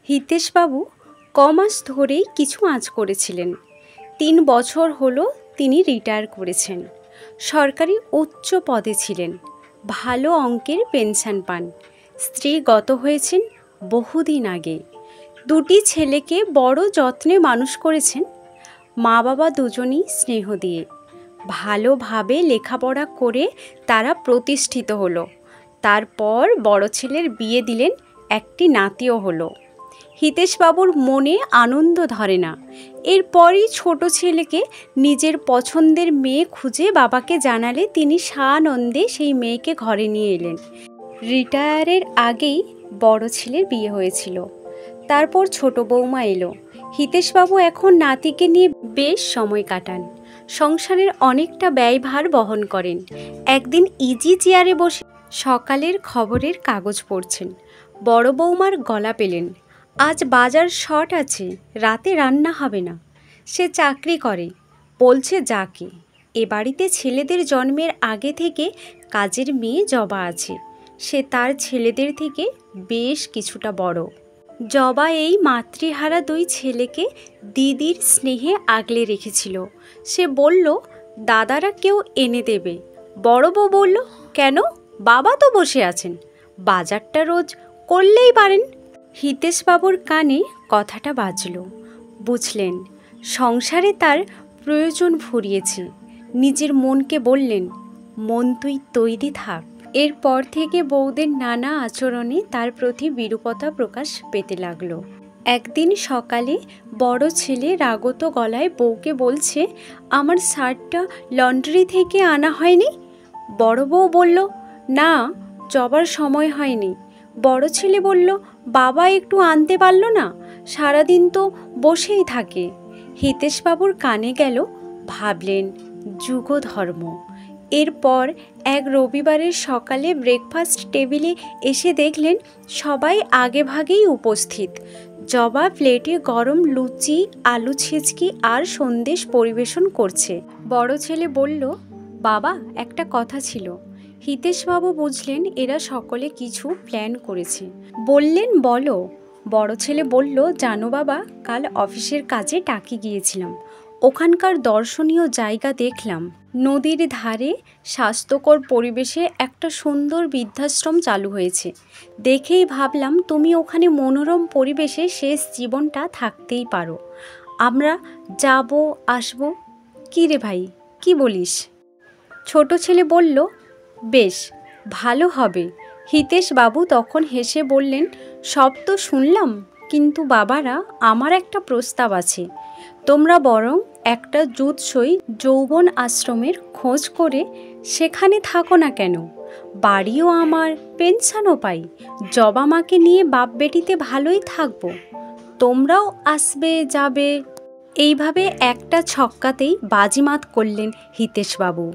হিতেশবাবু কমাস ধরেই কিছু আঁচ করেছিলেন। ৩ বছর হলো তিনি রিটায়ার করেছেন। সরকারি উচ্চ পদে ছিলেন, ভালো অঙ্কের পেনশন পান। স্ত্রী গত হয়েছেন বহুদিন আগে। 2টি ছেলেকে বড় যত্নে মানুষ করেছেন। মা বাবা দুজনই স্নেহ দিয়ে ভালোভাবে লেখাপড়া করে তারা প্রতিষ্ঠিত হলো। তারপর বড় ছেলের বিয়ে দিলেন, একটি নাতিও হলো। হিতেশবাবুর মনে আনন্দ ধরে না। এরপরই ছোট ছেলেকে নিজের পছন্দের মেয়ে খুঁজে বাবাকে জানালে তিনি সানন্দে সেই মেয়েকে ঘরে নিয়ে এলেন। রিটায়ারের আগেই বড় ছেলের বিয়ে হয়েছিল, তারপর ছোট বৌমা এলো। হিতেশবাবু এখন নাতিকে নিয়ে বেশ সময় কাটান, সংসারের অনেকটা ব্যয়ভার বহন করেন। একদিন ইজি চেয়ারে বসে সকালের খবরের কাগজ পড়ছেন। বড় বৌমার গলা পেলেন, আজ বাজার শর্ট আছে, রাতে রান্না হবে না। সে চাকরি করে, বলছে যাকে। এ বাড়িতে ছেলেদের জন্মের আগে থেকে কাজের মেয়ে জবা আছে। সে তার ছেলেদের থেকে বেশ কিছুটা বড়। জবা এই মাতৃহারা 2 ছেলেকে দিদির স্নেহে আগলে রেখেছিল। সে বলল দাদারা কেউ এনে দেবে। বড় বউ বলল, কেন, বাবা তো বসে আছেন, বাজারটা রোজ করলেই পারেন। হিতেশবাবুর কানে কথাটা বাজল। বুঝলেন সংসারে তার প্রয়োজন ফুরিয়েছে। নিজের মনকে বললেন, মন তুই তৈরি থাক। এরপর থেকে বউদের নানা আচরণে তার প্রতি বিরূপতা প্রকাশ পেতে লাগলো। একদিন সকালে বড় ছেলে রাগত গলায় বউকে বলছে, আমার শার্টটা লন্ড্রি থেকে আনা হয়নি। বড় বউ বলল, না, জবার সময় হয়নি। বড় ছেলে বলল, বাবা একটু আনতে পারল না, সারাদিন তো বসেই থাকে। হিতেশবাবুর কানে গেল, ভাবলেন যুগধর্ম। এরপর এক রবিবারের সকালে ব্রেকফাস্ট টেবিলে এসে দেখলেন সবাই আগেভাগেই উপস্থিত। জবা প্লেটে গরম লুচি, আলু ছেঁচকি আর সন্দেশ পরিবেশন করছে। বড় ছেলে বলল, বাবা একটা কথা ছিল। হিতেশবাবু বুঝলেন এরা সকলে কিছু প্ল্যান করেছে। বললেন, বলো। বড় ছেলে বলল, জানো বাবা, কাল অফিসের কাজে টাকি গিয়েছিলাম। ওখানকার দর্শনীয় জায়গা দেখলাম। নদীর ধারে স্বাস্থ্যকর পরিবেশে একটা সুন্দর বৃদ্ধাশ্রম চালু হয়েছে। দেখেই ভাবলাম তুমি ওখানে মনোরম পরিবেশে শেষ জীবনটা থাকতেই পারো। আমরা যাব আসব। কী রে ভাই, কি বলিস? ছোট ছেলে বলল, বেশ ভালো হবে। হিতেশবাবু তখন হেসে বললেন, সব তো শুনলাম, কিন্তু বাবারা, আমার একটা প্রস্তাব আছে। তোমরা বরং একটা জুৎসই যৌবন আশ্রমের খোঁজ করে সেখানে থাকো না কেন? বাড়িও আমার, পেনশনও পাই। জবা মাকে নিয়ে বাপ বেটিতে ভালোই থাকবো। তোমরাও আসবে যাবে। এইভাবে একটা ছক্কাতেই বাজিমাত করলেন হিতেশবাবু।